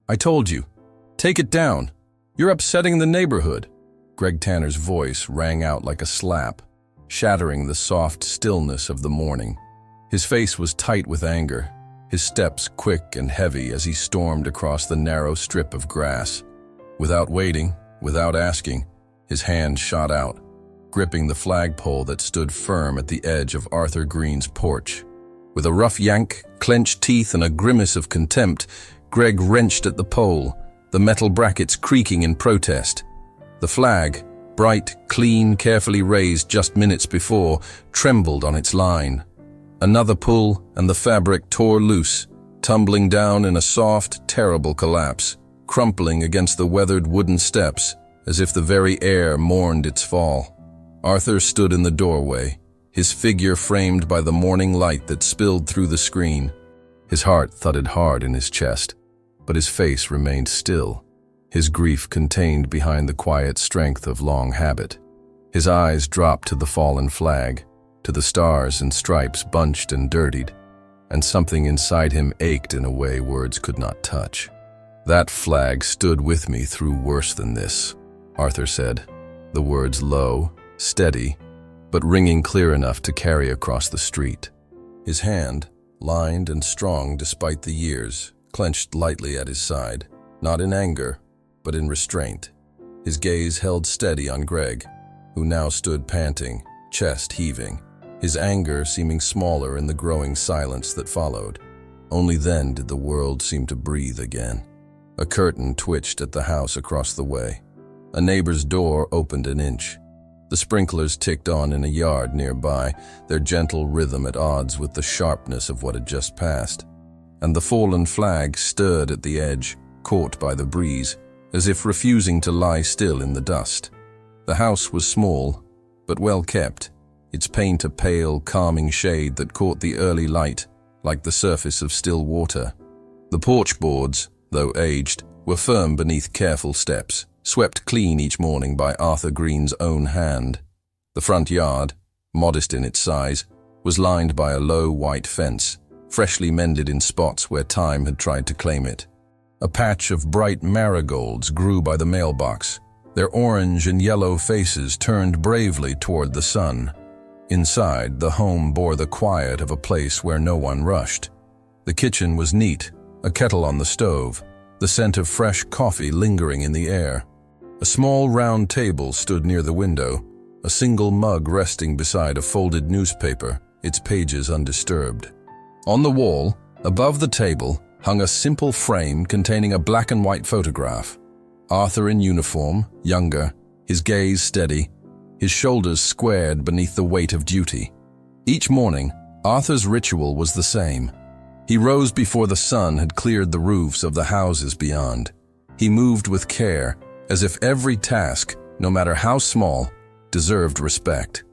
I told you. Take it down. You're upsetting the neighborhood. Greg Tanner's voice rang out like a slap, shattering the soft stillness of the morning. His face was tight with anger, his steps quick and heavy as he stormed across the narrow strip of grass. Without waiting, without asking, his hand shot out, gripping the flagpole that stood firm at the edge of Arthur Green's porch. With a rough yank, clenched teeth, and a grimace of contempt, Greg wrenched at the pole, the metal brackets creaking in protest. The flag, bright, clean, carefully raised just minutes before, trembled on its line. Another pull, and the fabric tore loose, tumbling down in a soft, terrible collapse, crumpling against the weathered wooden steps, as if the very air mourned its fall. Arthur stood in the doorway, his figure framed by the morning light that spilled through the screen. His heart thudded hard in his chest, but his face remained still, his grief contained behind the quiet strength of long habit. His eyes dropped to the fallen flag, to the stars and stripes bunched and dirtied, and something inside him ached in a way words could not touch. That flag stood with me through worse than this, Arthur said, the words low, steady, but ringing clear enough to carry across the street. His hand, lined and strong despite the years, clenched lightly at his side, not in anger, but in restraint. His gaze held steady on Greg, who now stood panting, chest heaving, his anger seeming smaller in the growing silence that followed. Only then did the world seem to breathe again. A curtain twitched at the house across the way. A neighbor's door opened an inch. The sprinklers ticked on in a yard nearby, their gentle rhythm at odds with the sharpness of what had just passed. And the fallen flag stirred at the edge, caught by the breeze, as if refusing to lie still in the dust. The house was small, but well kept, its paint a pale, calming shade that caught the early light, like the surface of still water. The porch boards, though aged, were firm beneath careful steps, swept clean each morning by Arthur Green's own hand. The front yard, modest in its size, was lined by a low white fence, freshly mended in spots where time had tried to claim it. A patch of bright marigolds grew by the mailbox, their orange and yellow faces turned bravely toward the sun. Inside, the home bore the quiet of a place where no one rushed. The kitchen was neat, a kettle on the stove, the scent of fresh coffee lingering in the air. A small round table stood near the window, a single mug resting beside a folded newspaper, its pages undisturbed. On the wall, above the table, hung a simple frame containing a black and white photograph. Arthur in uniform, younger, his gaze steady, his shoulders squared beneath the weight of duty. Each morning, Arthur's ritual was the same. He rose before the sun had cleared the roofs of the houses beyond. He moved with care, as if every task, no matter how small, deserved respect.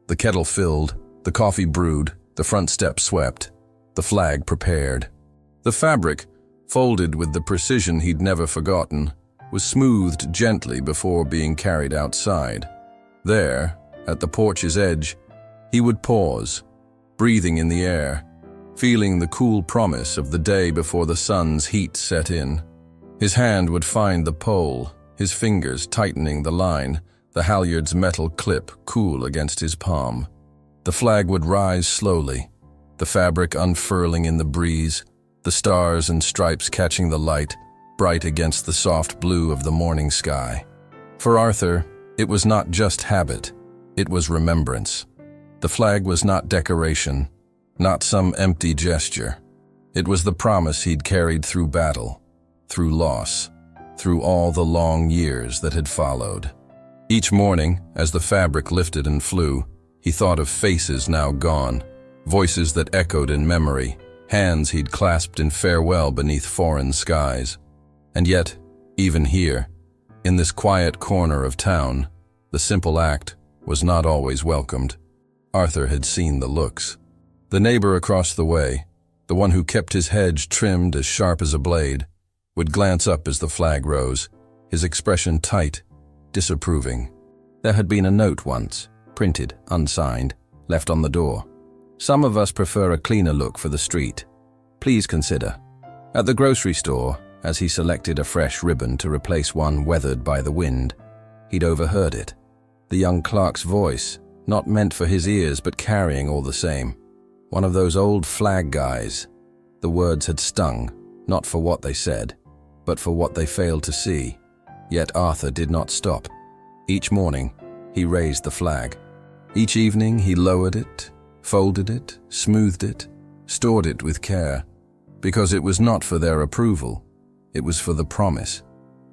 The kettle filled, the coffee brewed, the front steps swept, the flag prepared. The fabric, folded with the precision he'd never forgotten, was smoothed gently before being carried outside. There, at the porch's edge, he would pause, breathing in the air, feeling the cool promise of the day before the sun's heat set in. His hand would find the pole, his fingers tightening the line, the halyard's metal clip cool against his palm. The flag would rise slowly, the fabric unfurling in the breeze, the stars and stripes catching the light, bright against the soft blue of the morning sky. For Arthur, it was not just habit, it was remembrance. The flag was not decoration, not some empty gesture. It was the promise he'd carried through battle, through loss, through all the long years that had followed. Each morning, as the fabric lifted and flew, he thought of faces now gone, voices that echoed in memory, hands he'd clasped in farewell beneath foreign skies. And yet, even here, in this quiet corner of town, the simple act was not always welcomed. Arthur had seen the looks. The neighbor across the way, the one who kept his hedge trimmed as sharp as a blade, would glance up as the flag rose, his expression tight, disapproving. There had been a note once, printed, unsigned, left on the door. Some of us prefer a cleaner look for the street. Please consider. At the grocery store, as he selected a fresh ribbon to replace one weathered by the wind. He'd overheard it. The young clerk's voice, not meant for his ears but carrying all the same. One of those old flag guys. The words had stung, not for what they said, but for what they failed to see. Yet Arthur did not stop. Each morning, he raised the flag. Each evening, he lowered it, folded it, smoothed it, stored it with care, because it was not for their approval. It was for the promise.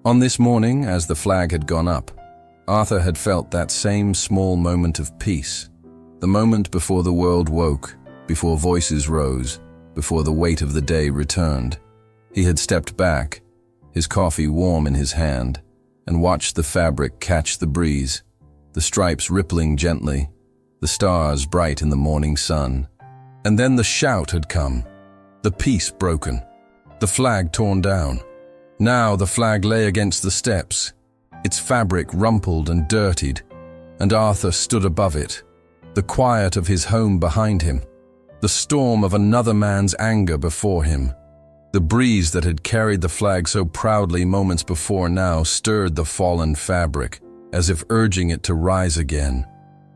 On this morning, as the flag had gone up, Arthur had felt that same small moment of peace, the moment before the world woke, before voices rose, before the weight of the day returned. He had stepped back, his coffee warm in his hand, and watched the fabric catch the breeze, the stripes rippling gently, the stars bright in the morning sun. And then the shout had come, the peace broken, the flag torn down. Now the flag lay against the steps, its fabric rumpled and dirtied, and Arthur stood above it, the quiet of his home behind him, the storm of another man's anger before him. The breeze that had carried the flag so proudly moments before now stirred the fallen fabric, as if urging it to rise again.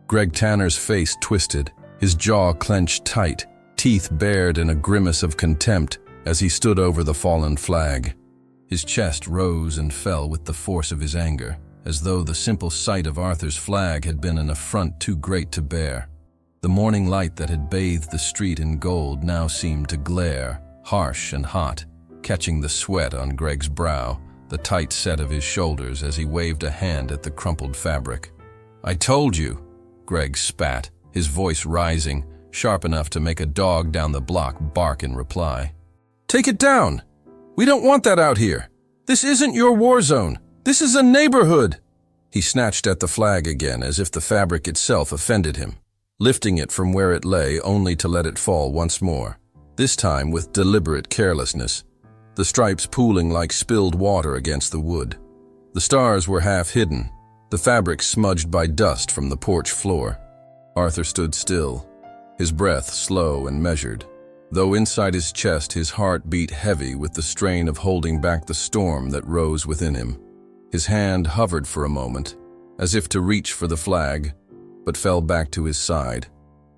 Greg Tanner's face twisted, his jaw clenched tight, teeth bared in a grimace of contempt as he stood over the fallen flag. His chest rose and fell with the force of his anger, as though the simple sight of Arthur's flag had been an affront too great to bear. The morning light that had bathed the street in gold now seemed to glare, harsh and hot, catching the sweat on Greg's brow, the tight set of his shoulders as he waved a hand at the crumpled fabric. "I told you," Greg spat, his voice rising, sharp enough to make a dog down the block bark in reply. "Take it down! We don't want that out here! This isn't your war zone! This is a neighborhood!" He snatched at the flag again as if the fabric itself offended him, lifting it from where it lay only to let it fall once more, this time with deliberate carelessness, the stripes pooling like spilled water against the wood. The stars were half hidden, the fabric smudged by dust from the porch floor. Arthur stood still, his breath slow and measured, though inside his chest his heart beat heavy with the strain of holding back the storm that rose within him. His hand hovered for a moment, as if to reach for the flag, but fell back to his side.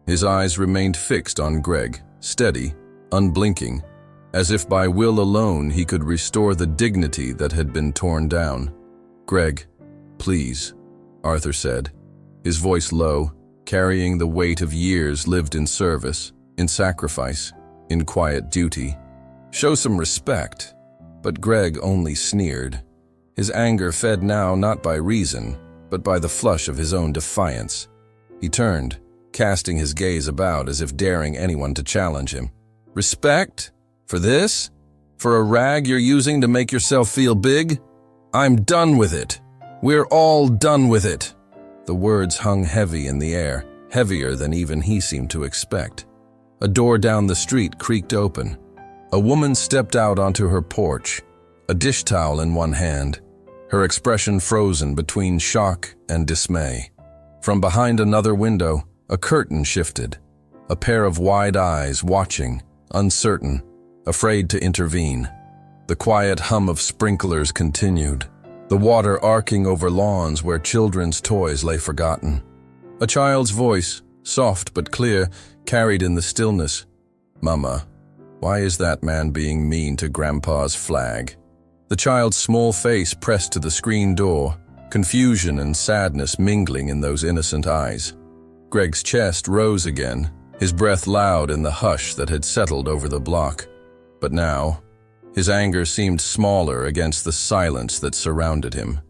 His eyes remained fixed on Greg, steady, unblinking, as if by will alone he could restore the dignity that had been torn down. "Greg, please," Arthur said, his voice low, carrying the weight of years lived in service, in sacrifice, in quiet duty. "Show some respect." But Greg only sneered. His anger fed now not by reason, but by the flush of his own defiance. He turned, casting his gaze about as if daring anyone to challenge him. "Respect? For this? For a rag you're using to make yourself feel big? I'm done with it. We're all done with it." The words hung heavy in the air, heavier than even he seemed to expect. A door down the street creaked open. A woman stepped out onto her porch, a dish towel in one hand, her expression frozen between shock and dismay. From behind another window, a curtain shifted, a pair of wide eyes watching, uncertain, afraid to intervene. The quiet hum of sprinklers continued, the water arcing over lawns where children's toys lay forgotten. A child's voice, soft but clear, carried in the stillness. "Mama, why is that man being mean to Grandpa's flag?" The child's small face pressed to the screen door, confusion and sadness mingling in those innocent eyes. Greg's chest rose again, his breath loud in the hush that had settled over the block. But now, his anger seemed smaller against the silence that surrounded him.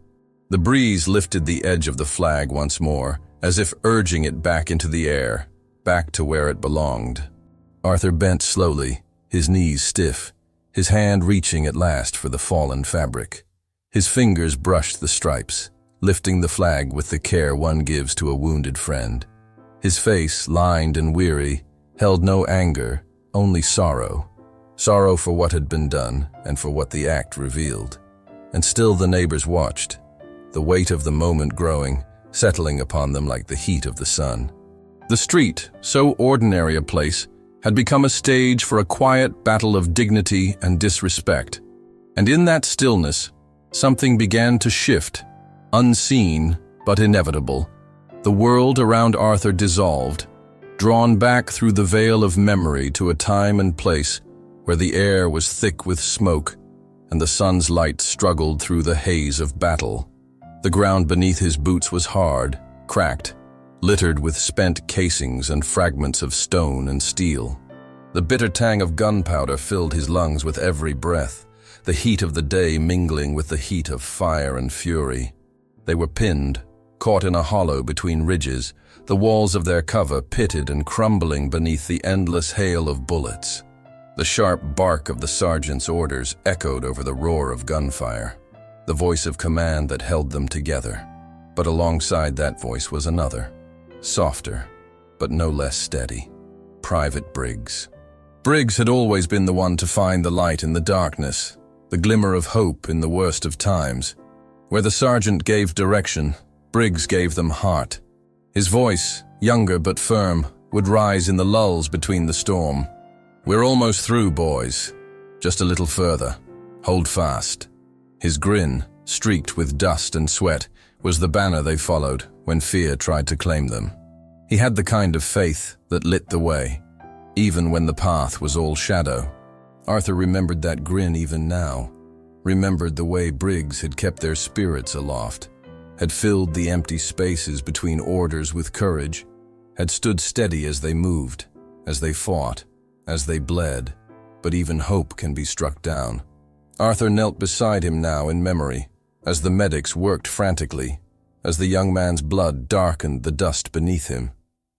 The breeze lifted the edge of the flag once more, as if urging it back into the air, back to where it belonged. Arthur bent slowly, his knees stiff, his hand reaching at last for the fallen fabric. His fingers brushed the stripes, lifting the flag with the care one gives to a wounded friend. His face, lined and weary, held no anger, only sorrow. Sorrow for what had been done and for what the act revealed. And still the neighbors watched, the weight of the moment growing, settling upon them like the heat of the sun. The street, so ordinary a place, had become a stage for a quiet battle of dignity and disrespect. And in that stillness, something began to shift, unseen but inevitable. The world around Arthur dissolved, drawn back through the veil of memory to a time and place where the air was thick with smoke and the sun's light struggled through the haze of battle. The ground beneath his boots was hard, cracked, littered with spent casings and fragments of stone and steel. The bitter tang of gunpowder filled his lungs with every breath, the heat of the day mingling with the heat of fire and fury. They were pinned, caught in a hollow between ridges, the walls of their cover pitted and crumbling beneath the endless hail of bullets. The sharp bark of the sergeant's orders echoed over the roar of gunfire, the voice of command that held them together. But alongside that voice was another, softer, but no less steady. Private Briggs. Briggs had always been the one to find the light in the darkness, the glimmer of hope in the worst of times. Where the sergeant gave direction, Briggs gave them heart. His voice, younger but firm, would rise in the lulls between the storm. "We're almost through, boys. Just a little further. Hold fast." His grin, streaked with dust and sweat, was the banner they followed when fear tried to claim them. He had the kind of faith that lit the way, even when the path was all shadow. Arthur remembered that grin even now, remembered the way Briggs had kept their spirits aloft, had filled the empty spaces between orders with courage, had stood steady as they moved, as they fought, as they bled. But even hope can be struck down. Arthur knelt beside him now in memory, as the medics worked frantically, as the young man's blood darkened the dust beneath him.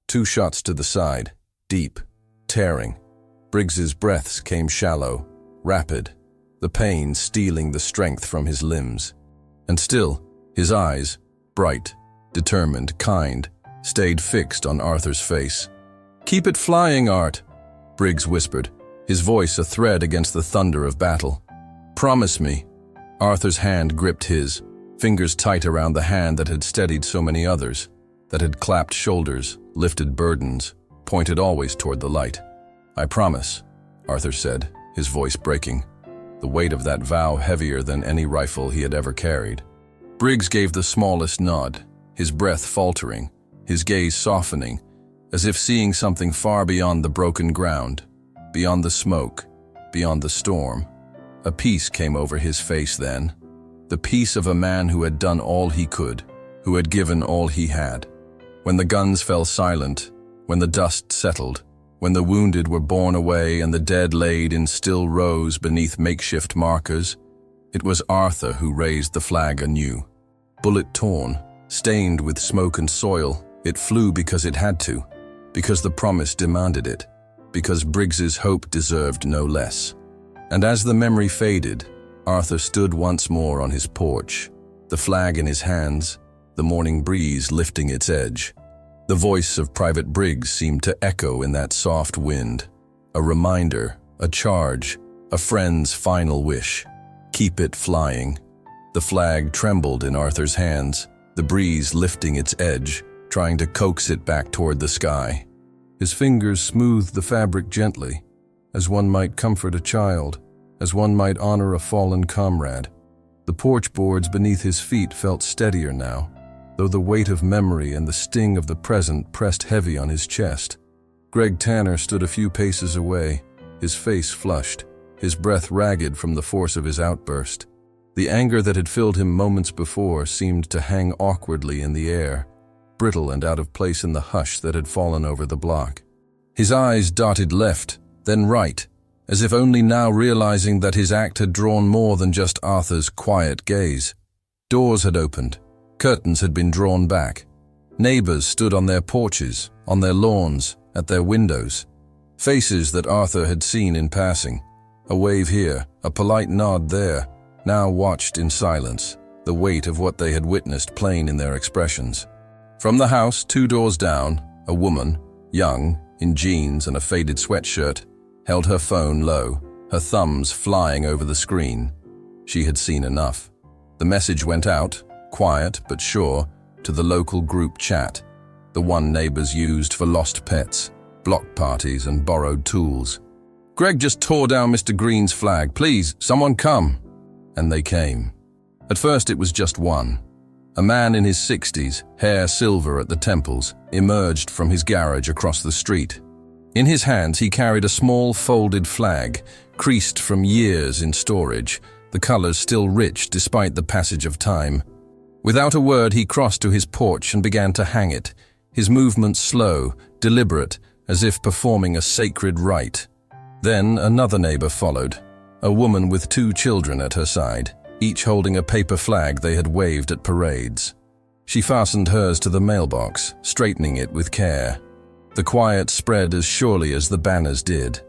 2 shots to the side, deep, tearing. Briggs's breaths came shallow, rapid, the pain stealing the strength from his limbs. And still, his eyes, bright, determined, kind, stayed fixed on Arthur's face. "Keep it flying, Art," Briggs whispered, his voice a thread against the thunder of battle. "Promise me." Arthur's hand gripped his, fingers tight around the hand that had steadied so many others, that had clapped shoulders, lifted burdens, pointed always toward the light. "I promise," Arthur said, his voice breaking, the weight of that vow heavier than any rifle he had ever carried. Briggs gave the smallest nod, his breath faltering, his gaze softening, as if seeing something far beyond the broken ground, beyond the smoke, beyond the storm. A peace came over his face then, the peace of a man who had done all he could, who had given all he had. When the guns fell silent, when the dust settled, when the wounded were borne away and the dead laid in still rows beneath makeshift markers, it was Arthur who raised the flag anew. Bullet torn, stained with smoke and soil, it flew because it had to, because the promise demanded it, because Briggs's hope deserved no less. And as the memory faded, Arthur stood once more on his porch, the flag in his hands, the morning breeze lifting its edge. The voice of Private Briggs seemed to echo in that soft wind, a reminder, a charge, a friend's final wish. Keep it flying. The flag trembled in Arthur's hands, the breeze lifting its edge, trying to coax it back toward the sky. His fingers smoothed the fabric gently, as one might comfort a child, as one might honor a fallen comrade. The porch boards beneath his feet felt steadier now, though the weight of memory and the sting of the present pressed heavy on his chest. Greg Tanner stood a few paces away, his face flushed, his breath ragged from the force of his outburst. The anger that had filled him moments before seemed to hang awkwardly in the air, brittle and out of place in the hush that had fallen over the block. His eyes darted left, then right, as if only now realizing that his act had drawn more than just Arthur's quiet gaze. Doors had opened, curtains had been drawn back. Neighbors stood on their porches, on their lawns, at their windows. Faces that Arthur had seen in passing, a wave here, a polite nod there, now watched in silence, the weight of what they had witnessed plain in their expressions. From the house 2 doors down, a woman, young, in jeans and a faded sweatshirt, held her phone low, her thumbs flying over the screen. She had seen enough. The message went out, quiet but sure, to the local group chat, the one neighbors used for lost pets, block parties and borrowed tools. "Greg just tore down Mr. Green's flag. Please, someone come." And they came. At first it was just one. A man in his 60s, hair silver at the temples, emerged from his garage across the street. In his hands he carried a small folded flag, creased from years in storage, the colors still rich despite the passage of time. Without a word he crossed to his porch and began to hang it, his movements slow, deliberate, as if performing a sacred rite. Then another neighbor followed, a woman with 2 children at her side, each holding a paper flag they had waved at parades. She fastened hers to the mailbox, straightening it with care. The quiet spread as surely as the banners did.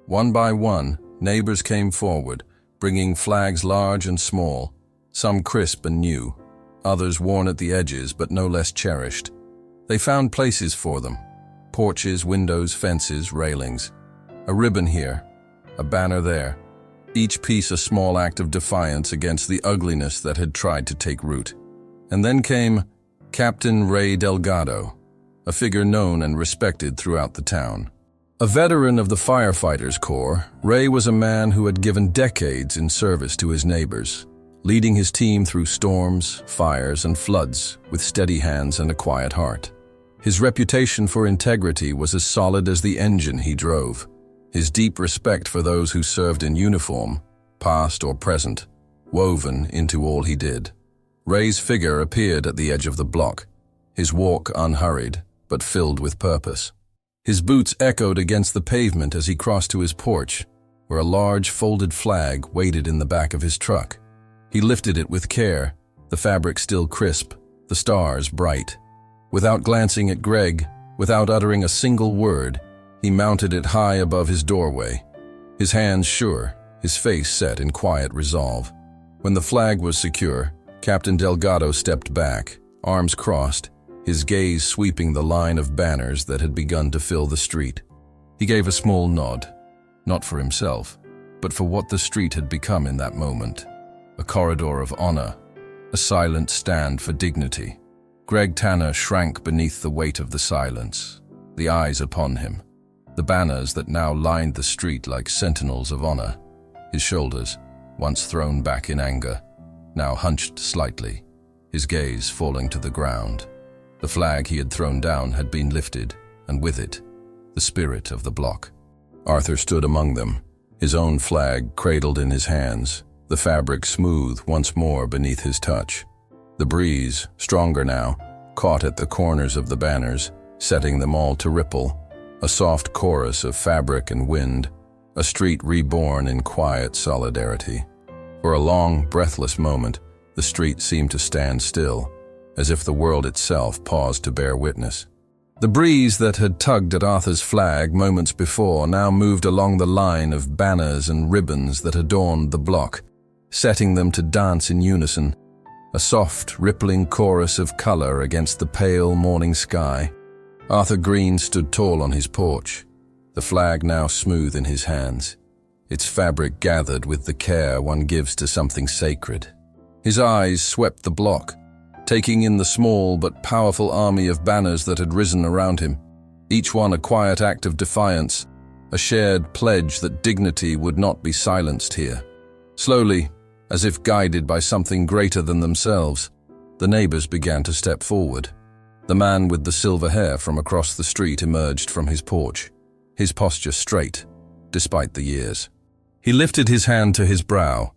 One by one, neighbors came forward, bringing flags large and small, some crisp and new, others worn at the edges but no less cherished. They found places for them: porches, windows, fences, railings. A ribbon here, a banner there, each piece a small act of defiance against the ugliness that had tried to take root. And then came Captain Ray Delgado, a figure known and respected throughout the town. A veteran of the Firefighters Corps, Ray was a man who had given decades in service to his neighbors, leading his team through storms, fires, and floods with steady hands and a quiet heart. His reputation for integrity was as solid as the engine he drove. His deep respect for those who served in uniform, past or present, woven into all he did. Ray's figure appeared at the edge of the block, his walk unhurried, but filled with purpose. His boots echoed against the pavement as he crossed to his porch, where a large folded flag waited in the back of his truck. He lifted it with care, the fabric still crisp, the stars bright. Without glancing at Greg, without uttering a single word, he mounted it high above his doorway, his hands sure, his face set in quiet resolve. When the flag was secure, Captain Delgado stepped back, arms crossed, his gaze sweeping the line of banners that had begun to fill the street. He gave a small nod, not for himself, but for what the street had become in that moment. A corridor of honor, a silent stand for dignity. Greg Tanner shrank beneath the weight of the silence, the eyes upon him. The banners that now lined the street like sentinels of honor, his shoulders, once thrown back in anger, now hunched slightly, his gaze falling to the ground. The flag he had thrown down had been lifted, and with it, the spirit of the block. Arthur stood among them, his own flag cradled in his hands, the fabric smooth once more beneath his touch. The breeze, stronger now, caught at the corners of the banners, setting them all to ripple. A soft chorus of fabric and wind, a street reborn in quiet solidarity. For a long, breathless moment, the street seemed to stand still, as if the world itself paused to bear witness. The breeze that had tugged at Arthur's flag moments before now moved along the line of banners and ribbons that adorned the block, setting them to dance in unison, a soft, rippling chorus of color against the pale morning sky. Arthur Green stood tall on his porch, the flag now smooth in his hands, its fabric gathered with the care one gives to something sacred. His eyes swept the block, taking in the small but powerful army of banners that had risen around him, each one a quiet act of defiance, a shared pledge that dignity would not be silenced here. Slowly, as if guided by something greater than themselves, the neighbors began to step forward. The man with the silver hair from across the street emerged from his porch, his posture straight, despite the years. He lifted his hand to his brow,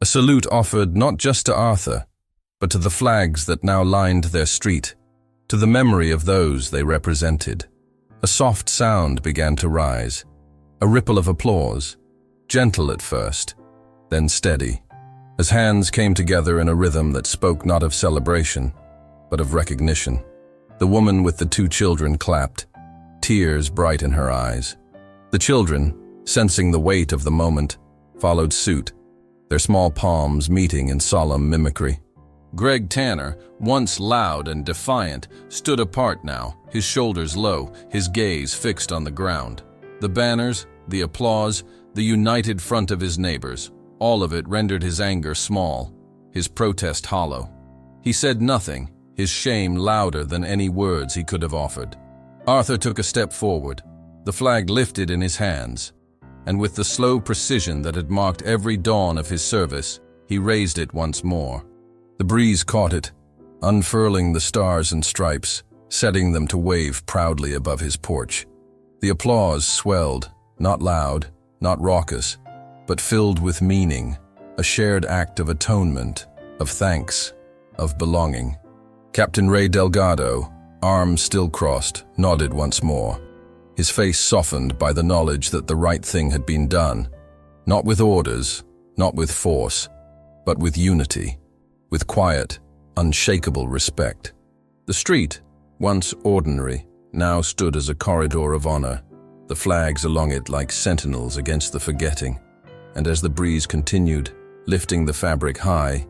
a salute offered not just to Arthur, but to the flags that now lined their street, to the memory of those they represented. A soft sound began to rise, a ripple of applause, gentle at first, then steady, as hands came together in a rhythm that spoke not of celebration, but of recognition. The woman with the 2 children clapped, tears bright in her eyes. The children, sensing the weight of the moment, followed suit, their small palms meeting in solemn mimicry. Greg Tanner, once loud and defiant, stood apart now, his shoulders low, his gaze fixed on the ground. The banners, the applause, the united front of his neighbors, all of it rendered his anger small, his protest hollow. He said nothing, his shame louder than any words he could have offered. Arthur took a step forward, the flag lifted in his hands, and with the slow precision that had marked every dawn of his service, He raised it once more. The breeze caught it, unfurling the stars and stripes, setting them to wave proudly above his porch. The applause swelled, not loud, not raucous, but filled with meaning, a shared act of atonement, of thanks, of belonging. Captain Ray Delgado, arms still crossed, nodded once more, his face softened by the knowledge that the right thing had been done, not with orders, not with force, but with unity, with quiet, unshakable respect. The street, once ordinary, now stood as a corridor of honor, the flags along it like sentinels against the forgetting, and as the breeze continued, lifting the fabric high,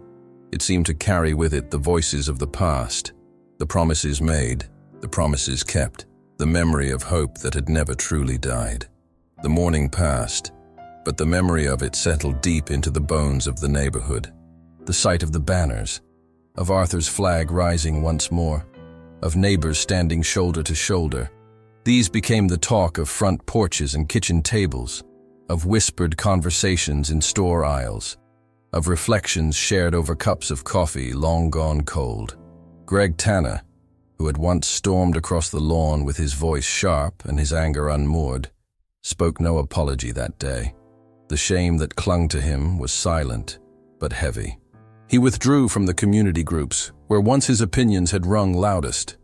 it seemed to carry with it the voices of the past, the promises made, the promises kept, the memory of hope that had never truly died. The morning passed, but the memory of it settled deep into the bones of the neighborhood. The sight of the banners, of Arthur's flag rising once more, of neighbors standing shoulder to shoulder, these became the talk of front porches and kitchen tables, of whispered conversations in store aisles, of reflections shared over cups of coffee long gone cold. Greg Tanner, who had once stormed across the lawn with his voice sharp and his anger unmoored, spoke no apology that day. The shame that clung to him was silent, but heavy. He withdrew from the community groups, where once his opinions had rung loudest.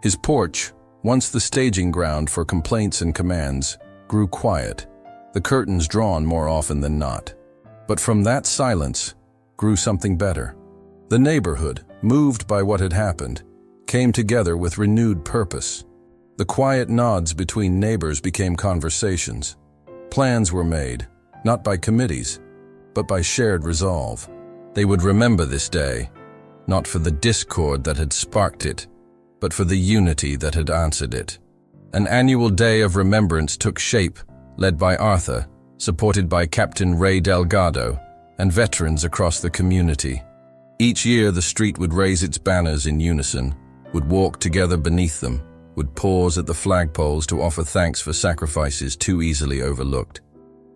His porch, once the staging ground for complaints and commands, grew quiet, the curtains drawn more often than not. But from that silence grew something better. The neighborhood, moved by what had happened, came together with renewed purpose. The quiet nods between neighbors became conversations. Plans were made, not by committees, but by shared resolve. They would remember this day, not for the discord that had sparked it, but for the unity that had answered it. An annual day of remembrance took shape, led by Arthur, supported by Captain Ray Delgado, and veterans across the community. Each year the street would raise its banners in unison, would walk together beneath them, would pause at the flagpoles to offer thanks for sacrifices too easily overlooked.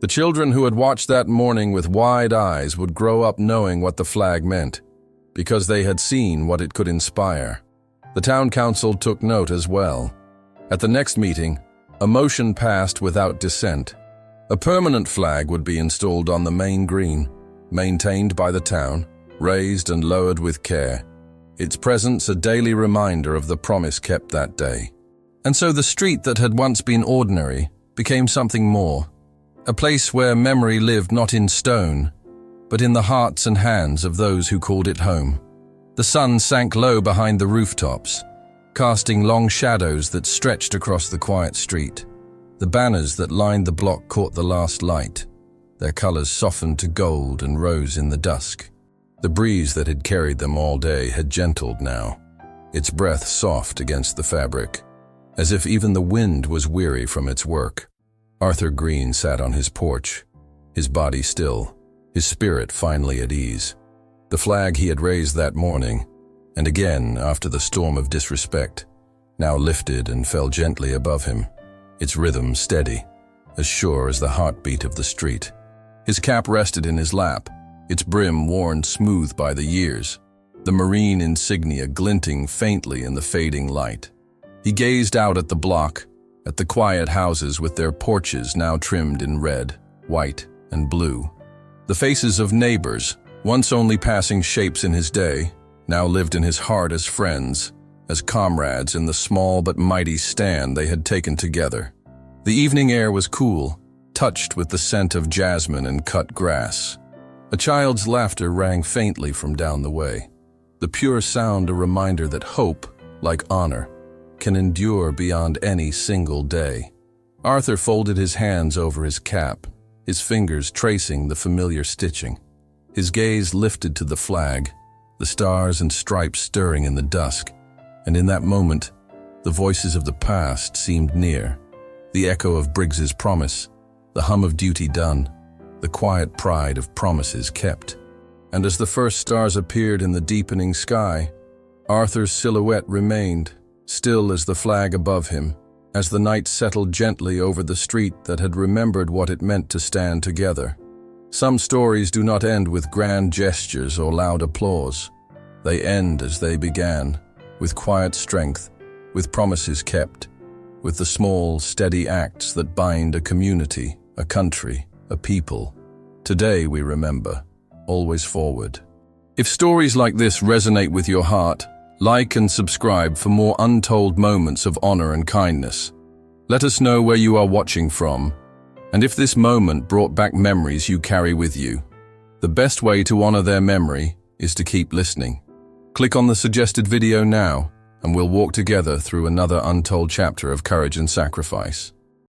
The children who had watched that morning with wide eyes would grow up knowing what the flag meant, because they had seen what it could inspire. The town council took note as well. At the next meeting, a motion passed without dissent. A permanent flag would be installed on the main green, maintained by the town, raised and lowered with care, its presence a daily reminder of the promise kept that day. And so the street that had once been ordinary became something more, a place where memory lived not in stone, but in the hearts and hands of those who called it home. The sun sank low behind the rooftops, casting long shadows that stretched across the quiet street. The banners that lined the block caught the last light. Their colors softened to gold and rose in the dusk. The breeze that had carried them all day had gentled now, its breath soft against the fabric, as if even the wind was weary from its work. Arthur Green sat on his porch, his body still, his spirit finally at ease. The flag he had raised that morning, and again after the storm of disrespect, now lifted and fell gently above him, its rhythm steady, as sure as the heartbeat of the street. His cap rested in his lap, its brim worn smooth by the years, the marine insignia glinting faintly in the fading light. He gazed out at the block, at the quiet houses with their porches now trimmed in red, white, and blue. The faces of neighbors, once only passing shapes in his day, now lived in his heart as friends, as comrades in the small but mighty stand they had taken together. The evening air was cool, touched with the scent of jasmine and cut grass. A child's laughter rang faintly from down the way, the pure sound a reminder that hope, like honor, can endure beyond any single day. Arthur folded his hands over his cap, his fingers tracing the familiar stitching. His gaze lifted to the flag, the stars and stripes stirring in the dusk, and in that moment, the voices of the past seemed near, the echo of Briggs's promise, the hum of duty done, the quiet pride of promises kept. And as the first stars appeared in the deepening sky, Arthur's silhouette remained, still as the flag above him, as the night settled gently over the street that had remembered what it meant to stand together. Some stories do not end with grand gestures or loud applause. They end as they began, with quiet strength, with promises kept, with the small, steady acts that bind a community, a country, a people. Today we remember, always forward. If stories like this resonate with your heart, like and subscribe for more untold moments of honor and kindness. Let us know where you are watching from, and if this moment brought back memories you carry with you. The best way to honor their memory is to keep listening. Click on the suggested video now, and we'll walk together through another untold chapter of courage and sacrifice.